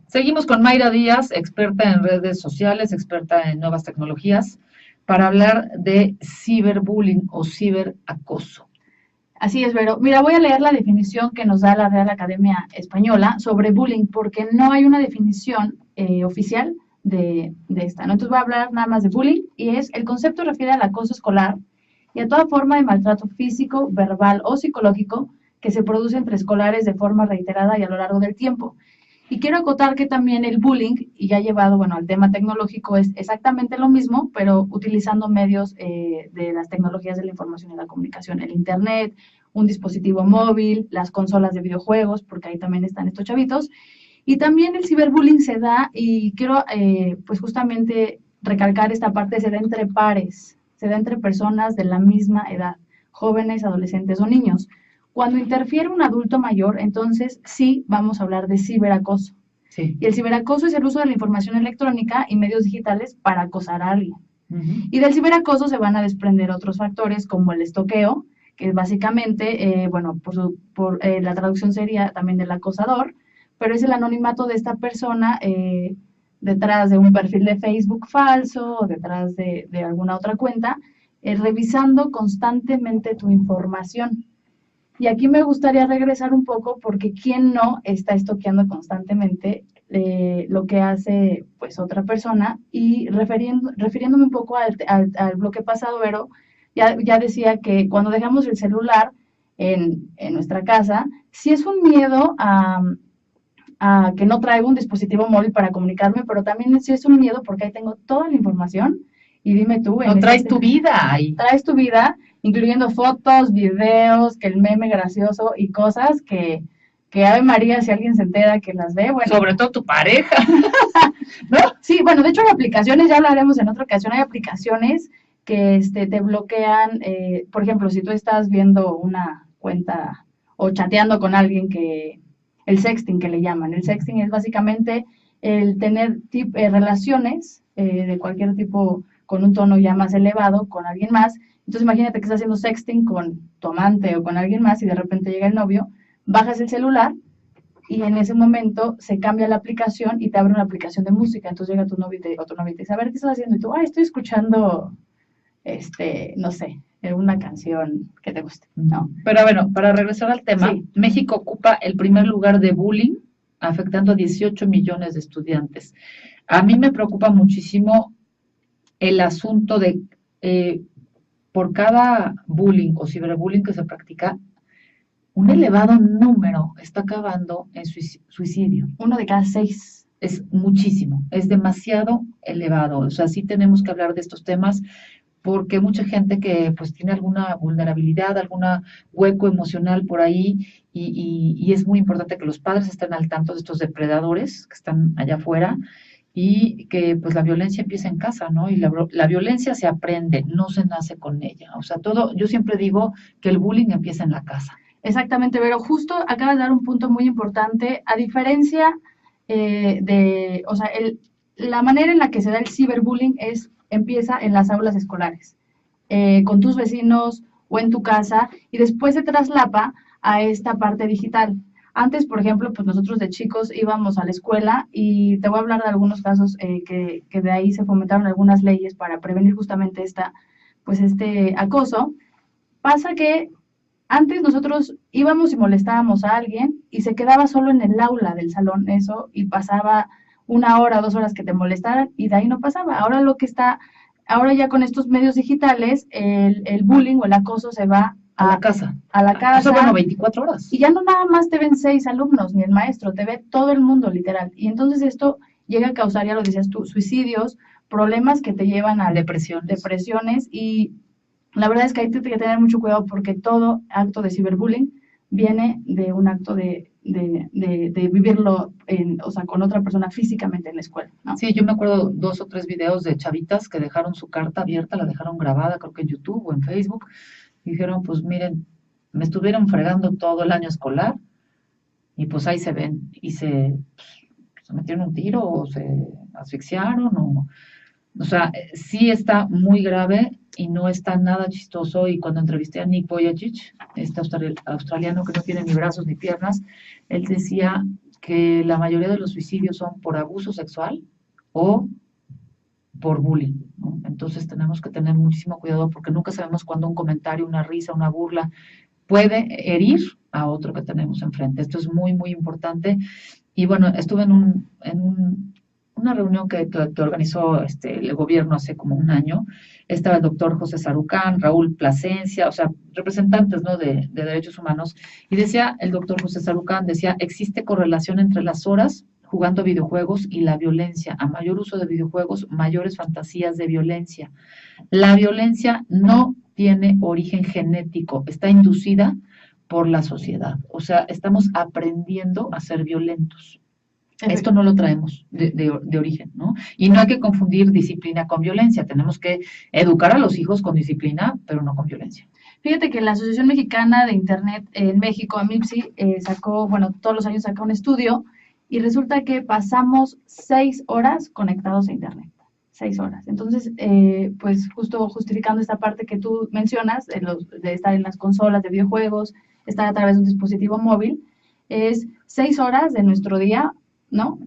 Seguimos con Mayra Díaz, experta en redes sociales, experta en nuevas tecnologías, para hablar de ciberbullying o ciberacoso. Así es, Vero. Mira, voy a leer la definición que nos da la Real Academia Española sobre bullying, porque no hay una definición oficial de esta, ¿no? Entonces voy a hablar nada más de bullying, y el concepto refiere al acoso escolar y a toda forma de maltrato físico, verbal o psicológico que se produce entre escolares de forma reiterada y a lo largo del tiempo. Y quiero acotar que también el bullying, y ya llevado, bueno, al tema tecnológico, es exactamente lo mismo, pero utilizando medios de las tecnologías de la información y la comunicación, el Internet, un dispositivo móvil, las consolas de videojuegos, porque ahí también están estos chavitos. Y también el ciberbullying se da, y quiero pues justamente recalcar esta parte, se da entre pares, se da entre personas de la misma edad, jóvenes, adolescentes o niños. Cuando interfiere un adulto mayor, entonces sí vamos a hablar de ciberacoso. Sí. Y el ciberacoso es el uso de la información electrónica y medios digitales para acosar a alguien. Y del ciberacoso se van a desprender otros factores como el estoqueo, que básicamente, bueno, la traducción sería también del acosador, pero es el anonimato de esta persona detrás de un perfil de Facebook falso o detrás de alguna otra cuenta, revisando constantemente tu información. Y aquí me gustaría regresar un poco porque quién no está estoqueando constantemente lo que hace pues otra persona. Y refiriéndome un poco al bloque pasado, Vero, ya decía que cuando dejamos el celular en nuestra casa, sí es un miedo a que no traigo un dispositivo móvil para comunicarme, pero también sí es un miedo porque ahí tengo toda la información. Y dime tú, No traes tu vida ahí. Traes tu vida, incluyendo fotos, videos, que el meme gracioso y cosas que Ave María, si alguien se entera que las ve, bueno. Sobre todo tu pareja, ¿no? Sí, bueno, de hecho hay aplicaciones, ya hablaremos en otra ocasión, hay aplicaciones que te bloquean, por ejemplo, si tú estás viendo una cuenta o chateando con alguien el sexting que le llaman. El sexting es básicamente el tener relaciones de cualquier tipo con un tono ya más elevado con alguien más. Entonces imagínate que estás haciendo sexting con tu amante o con alguien más y de repente llega el novio, bajas el celular y en ese momento se cambia la aplicación y te abre una aplicación de música. Entonces llega tu novio o tu novia y te dice, a ver, ¿qué estás haciendo? Y tú, estoy escuchando, no sé, una canción que te guste, ¿no? Pero bueno, para regresar al tema, sí. México ocupa el primer lugar de bullying, afectando a 18 millones de estudiantes. A mí me preocupa muchísimo el asunto de por cada bullying o ciberbullying que se practica, un elevado número está acabando en suicidio. 1 de cada 6. Es muchísimo, es demasiado elevado. O sea, sí tenemos que hablar de estos temas porque mucha gente que pues tiene alguna vulnerabilidad, algún hueco emocional por ahí y es muy importante que los padres estén al tanto de estos depredadores que están allá afuera y que pues la violencia empieza en casa, ¿no? Y la violencia se aprende, no se nace con ella. O sea, yo siempre digo que el bullying empieza en la casa. Exactamente, pero justo acabas de dar un punto muy importante, a diferencia o sea, la manera en la que se da el ciberbullying empieza en las aulas escolares, con tus vecinos o en tu casa, y después se traslapa a esta parte digital. Antes, por ejemplo, pues nosotros de chicos íbamos a la escuela y te voy a hablar de algunos casos que de ahí se fomentaron algunas leyes para prevenir justamente este acoso. Pasa que antes nosotros íbamos y molestábamos a alguien y se quedaba solo en el aula del salón eso y pasaba 1 hora, 2 horas que te molestaran y de ahí no pasaba. Ahora ya con estos medios digitales, el bullying o el acoso se va a la casa. A la casa. Eso, bueno, 24 horas. Y ya no nada más te ven 6 alumnos, ni el maestro, te ve todo el mundo, literal. Y entonces esto llega a causar, ya lo decías tú, suicidios, problemas que te llevan a depresiones. Y la verdad es que hay que tener mucho cuidado porque todo acto de ciberbullying viene de un acto de vivirlo o sea, con otra persona físicamente en la escuela, ¿no? Sí, yo me acuerdo 2 o 3 videos de chavitas que dejaron su carta abierta, la dejaron grabada, creo que en YouTube o en Facebook, y dijeron, pues miren, me estuvieron fregando todo el año escolar, y pues ahí se ven, y se metieron un tiro, o se asfixiaron, o sea, sí está muy grave, y no está nada chistoso, y cuando entrevisté a Nick Vujicic, este australiano que no tiene ni brazos ni piernas, él decía que la mayoría de los suicidios son por abuso sexual o por bullying, ¿no? Entonces tenemos que tener muchísimo cuidado porque nunca sabemos cuándo un comentario, una risa, una burla puede herir a otro que tenemos enfrente. Esto es muy, muy importante. Y bueno, estuve una reunión que organizó el gobierno hace como un año. Estaba el doctor José Sarucán, Raúl Plasencia, o sea, representantes, ¿no?, de derechos humanos. Y decía el doctor José Sarucán, decía, existe correlación entre las horas jugando videojuegos y la violencia. A mayor uso de videojuegos, mayores fantasías de violencia. La violencia no tiene origen genético, está inducida por la sociedad. O sea, estamos aprendiendo a ser violentos. Esto no lo traemos de origen, ¿no? Y no hay que confundir disciplina con violencia. Tenemos que educar a los hijos con disciplina, pero no con violencia. Fíjate que la Asociación Mexicana de Internet en México, AMIPSI, sacó, bueno, todos los años saca un estudio y resulta que pasamos 6 horas conectados a Internet. 6 horas. Entonces, pues justo justificando esta parte que tú mencionas, de estar en las consolas de videojuegos, estar a través de un dispositivo móvil, es 6 horas de nuestro día, ¿no?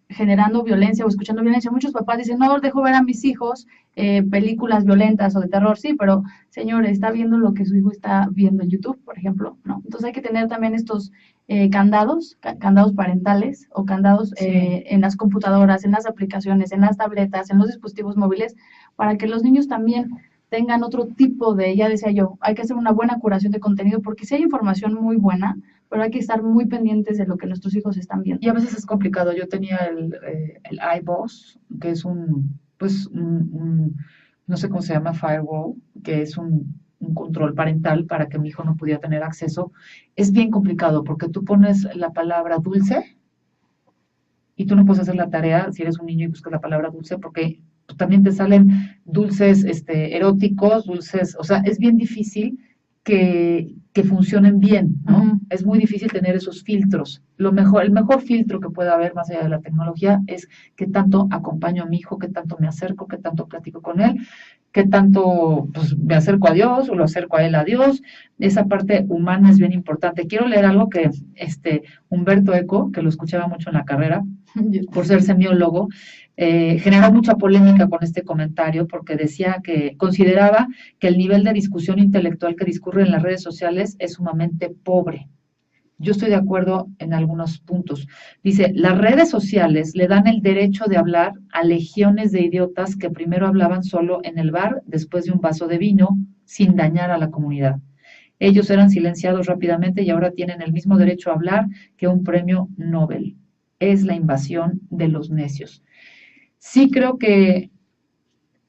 Generando violencia o escuchando violencia. Muchos papás dicen, no, dejo ver a mis hijos películas violentas o de terror. Sí, pero señor, está viendo lo que su hijo está viendo en YouTube, por ejemplo, ¿no? Entonces hay que tener también estos candados parentales o candados Sí. En las computadoras, en las aplicaciones, en las tabletas, en los dispositivos móviles, para que los niños también tengan otro tipo de, ya decía yo, hay que hacer una buena curación de contenido, porque sí hay información muy buena, pero hay que estar muy pendientes de lo que nuestros hijos están viendo. Y a veces es complicado. Yo tenía el iBoss, que es pues, no sé cómo se llama, firewall, que es un control parental para que mi hijo no pudiera tener acceso. Es bien complicado porque tú pones la palabra dulce y tú no puedes hacer la tarea si eres un niño y buscas la palabra dulce porque también te salen dulces eróticos, dulces, o sea, es bien difícil que funcionen bien, ¿no? Ujú. Es muy difícil tener esos filtros. El mejor filtro que puede haber más allá de la tecnología es qué tanto acompaño a mi hijo, qué tanto me acerco, qué tanto platico con él, qué tanto pues, me acerco a Dios o lo acerco a él a Dios. Esa parte humana es bien importante. Quiero leer algo que Humberto Eco, que lo escuchaba mucho en la carrera, por ser semiólogo, generó mucha polémica con este comentario porque decía que consideraba que el nivel de discusión intelectual que discurre en las redes sociales es sumamente pobre. Yo estoy de acuerdo en algunos puntos. Dice, las redes sociales le dan el derecho de hablar a legiones de idiotas que primero hablaban solo en el bar después de un vaso de vino sin dañar a la comunidad. Ellos eran silenciados rápidamente y ahora tienen el mismo derecho a hablar que un premio Nobel. Es la invasión de los necios. Sí creo que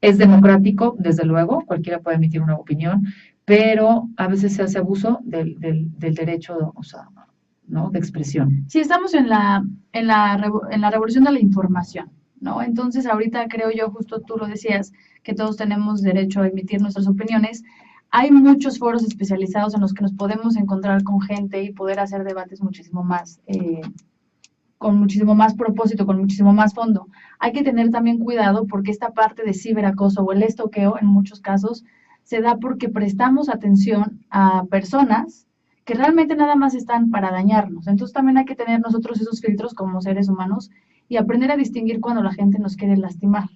es democrático, desde luego, cualquiera puede emitir una opinión, pero a veces se hace abuso del derecho, o sea, ¿no?, de expresión. Sí, estamos en la revolución de la información, ¿no? Entonces, ahorita creo yo, justo tú lo decías, que todos tenemos derecho a emitir nuestras opiniones. Hay muchos foros especializados en los que nos podemos encontrar con gente y poder hacer debates muchísimo más, con muchísimo más propósito, con muchísimo más fondo. Hay que tener también cuidado porque esta parte de ciberacoso o el estoqueo, en muchos casos, se da porque prestamos atención a personas que realmente nada más están para dañarnos. Entonces también hay que tener nosotros esos filtros como seres humanos y aprender a distinguir cuando la gente nos quiere lastimar.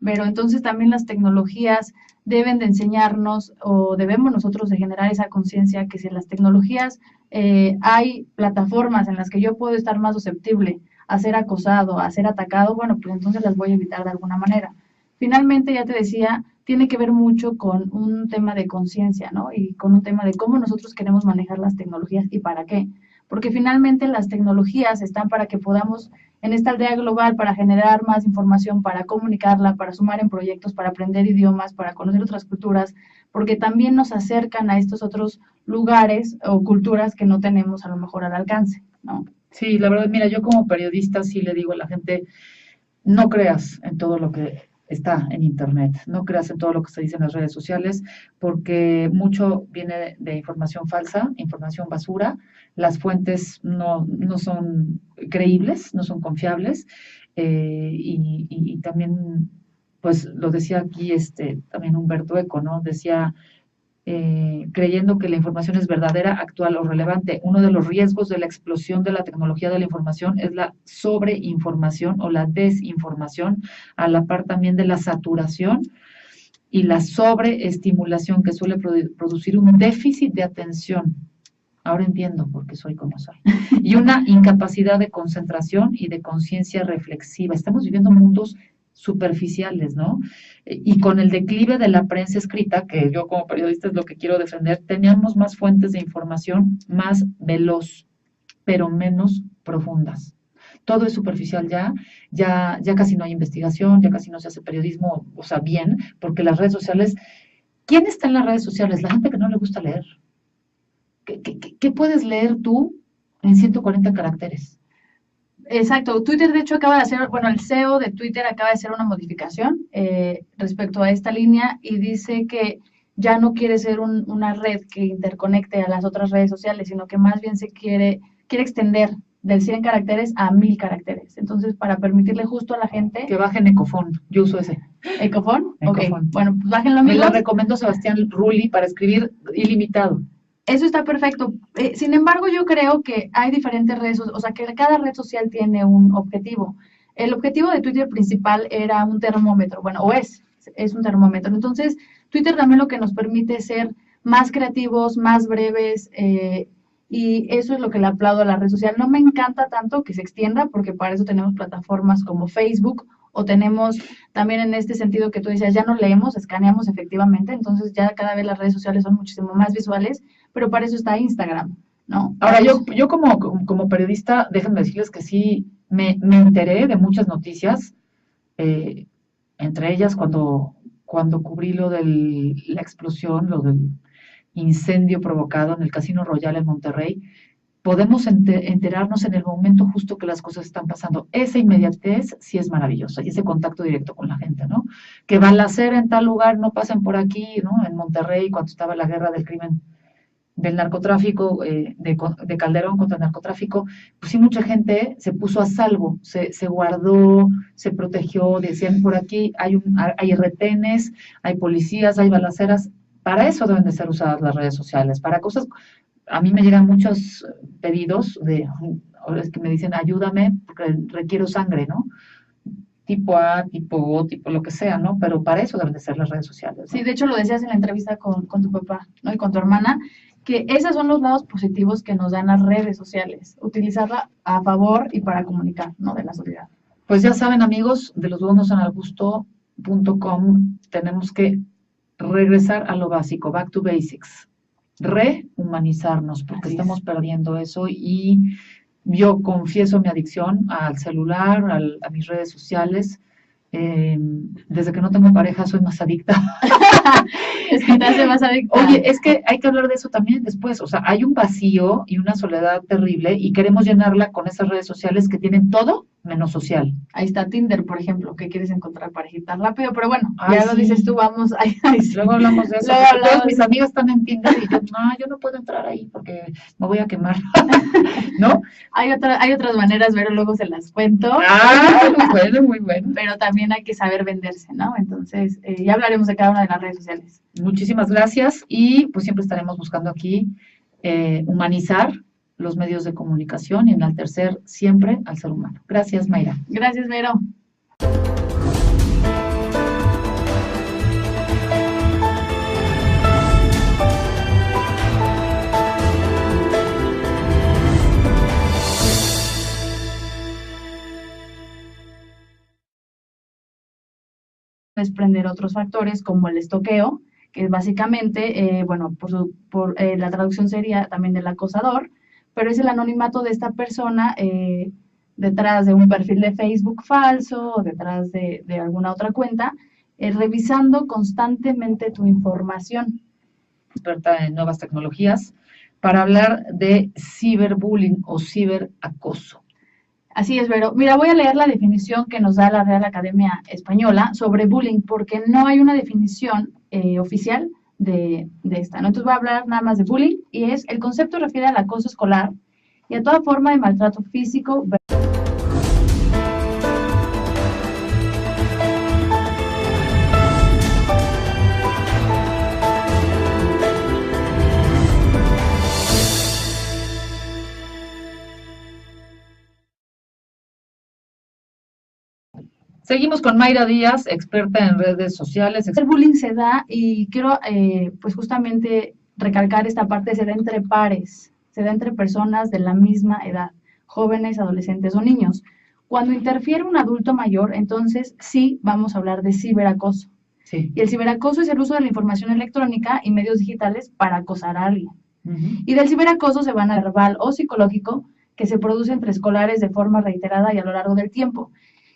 Pero entonces también las tecnologías deben de enseñarnos o debemos nosotros de generar esa conciencia que si en las tecnologías hay plataformas en las que yo puedo estar más susceptible a ser acosado, a ser atacado, bueno, pues entonces las voy a evitar de alguna manera. Finalmente, ya te decía, tiene que ver mucho con un tema de conciencia, ¿no? Y con un tema de cómo nosotros queremos manejar las tecnologías y para qué. Porque finalmente las tecnologías están para que podamos, en esta aldea global, para generar más información, para comunicarla, para sumar en proyectos, para aprender idiomas, para conocer otras culturas, porque también nos acercan a estos otros lugares o culturas que no tenemos a lo mejor al alcance, ¿no? Sí, la verdad, mira, yo como periodista sí le digo a la gente, no creas en todo lo que está en Internet, no creas en todo lo que se dice en las redes sociales, porque mucho viene de información falsa, información basura, las fuentes no son creíbles, no son confiables, y también, pues lo decía aquí también Humberto Eco, ¿no? Decía, creyendo que la información es verdadera, actual o relevante. Uno de los riesgos de la explosión de la tecnología de la información es la sobreinformación o la desinformación, a la par también de la saturación y la sobreestimulación que suele producir un déficit de atención. Ahora entiendo por qué soy como soy. Y una incapacidad de concentración y de conciencia reflexiva. Estamos viviendo mundos superficiales, ¿no? Y con el declive de la prensa escrita, que yo como periodista es lo que quiero defender, teníamos más fuentes de información más veloz, pero menos profundas. Todo es superficial ya casi no hay investigación, ya casi no se hace periodismo, o sea, bien, porque las redes sociales, ¿quién está en las redes sociales? La gente que no le gusta leer. ¿Qué puedes leer tú en 140 caracteres? Exacto, Twitter de hecho acaba de hacer, bueno, el CEO de Twitter acaba de hacer una modificación respecto a esta línea y dice que ya no quiere ser una red que interconecte a las otras redes sociales, sino que más bien quiere extender de 100 caracteres a 1000 caracteres. Entonces, para permitirle justo a la gente... Que bajen Ecofón, yo uso ese. ¿Ecofón? Ok, Ecofón. bueno, pues bájenlo, amigos. Me lo recomiendo Sebastián Rulli para escribir ilimitado. Eso está perfecto. Sin embargo, yo creo que hay diferentes redes, o sea, que cada red social tiene un objetivo. El objetivo de Twitter principal era un termómetro, bueno, o es un termómetro. Entonces, Twitter también lo que nos permite es ser más creativos, más breves, y eso es lo que le aplaudo a la red social. No me encanta tanto que se extienda, porque para eso tenemos plataformas como Facebook, o tenemos también en este sentido que tú decías, ya no leemos, escaneamos efectivamente, entonces ya cada vez las redes sociales son muchísimo más visuales, pero para eso está Instagram, ¿no? Ahora, yo como periodista, déjenme decirles que sí me enteré de muchas noticias, entre ellas cuando cubrí lo de la explosión, lo del incendio provocado en el Casino Royal en Monterrey, podemos enterarnos en el momento justo que las cosas están pasando. Esa inmediatez sí es maravillosa, y ese contacto directo con la gente, ¿no? Que balacera en tal lugar, no pasen por aquí, ¿no? En Monterrey, cuando estaba la guerra del crimen, del narcotráfico, de Calderón contra el narcotráfico, pues sí, mucha gente se puso a salvo, se guardó, se protegió, decían por aquí hay retenes, hay policías, hay balaceras. Para eso deben de ser usadas las redes sociales, para cosas. A mí me llegan muchos pedidos ahora es que me dicen, ayúdame, porque requiero sangre, ¿no? Tipo A, tipo O, tipo lo que sea, ¿no? Pero para eso deben de ser las redes sociales, ¿no? Sí, de hecho lo decías en la entrevista con tu papá, ¿no? Y con tu hermana, que esos son los lados positivos que nos dan las redes sociales, utilizarla a favor y para comunicar, ¿no? De la sociedad. Pues ya saben, amigos, de losbuenosanalgusto.com, tenemos que regresar a lo básico, back to basics, rehumanizarnos, porque estamos perdiendo eso, y yo confieso mi adicción al celular, a mis redes sociales. Desde que no tengo pareja soy más adicta. Es que te hace más adicta. Oye, es que hay que hablar de eso también después. O sea, hay un vacío y una soledad terrible y queremos llenarla con esas redes sociales que tienen todo menos social. Ahí está Tinder, por ejemplo, que quieres encontrar parejita rápido, pero bueno, Ay, ya lo sí. dices tú, vamos. Luego hablamos de eso. Todas mis amigas están en Tinder y yo no puedo entrar ahí porque me voy a quemar. ¿No? Hay otras maneras, pero luego se las cuento. Muy bueno, muy bueno. Pero también hay que saber venderse, ¿no? Entonces, ya hablaremos de cada una de las redes sociales. Muchísimas gracias, y pues siempre estaremos buscando aquí humanizar los medios de comunicación y enaltecer siempre al ser humano. Gracias, Mayra. Gracias, Vero. Desprender otros factores como el estoqueo, que es básicamente, la traducción sería también del acosador, pero es el anonimato de esta persona detrás de un perfil de Facebook falso o detrás de alguna otra cuenta, revisando constantemente tu información. Experta en nuevas tecnologías, para hablar de ciberbullying o ciberacoso. Así es, Vero. Mira, voy a leer la definición que nos da la Real Academia Española sobre bullying, porque no hay una definición oficial de esta, ¿no? Entonces voy a hablar nada más de bullying, y el concepto refiere al acoso escolar y a toda forma de maltrato físico. Seguimos con Mayra Díaz, experta en redes sociales. El bullying se da, y quiero pues justamente recalcar esta parte, se da entre pares, se da entre personas de la misma edad, jóvenes, adolescentes o niños. Cuando interfiere un adulto mayor, entonces sí vamos a hablar de ciberacoso. Sí. Y el ciberacoso es el uso de la información electrónica y medios digitales para acosar a alguien. Y del ciberacoso se van a verbal o psicológico, que se produce entre escolares de forma reiterada y a lo largo del tiempo.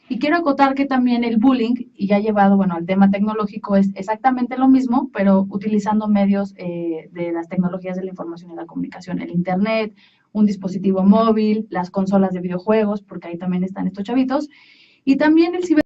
Y quiero acotar que también el bullying, y ya llevado, bueno, al tema tecnológico, es exactamente lo mismo, pero utilizando medios de las tecnologías de la información y la comunicación, el internet, un dispositivo móvil, las consolas de videojuegos, porque ahí también están estos chavitos, y también el ciber